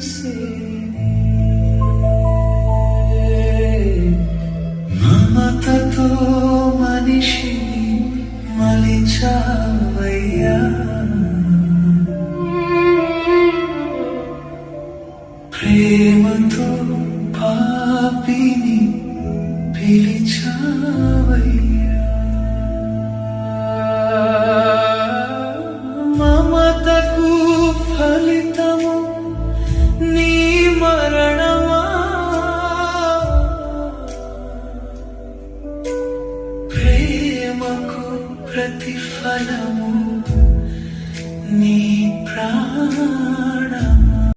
మూసేనే మమతతో మనిషిని మలిచావయ్యా ప్రేమతో పాపిని పిలిచావయ్యా మమతకు ఫలితము నీ మరణమా ప్రేమకు ప్రతిఫలము నీ ప్రాణ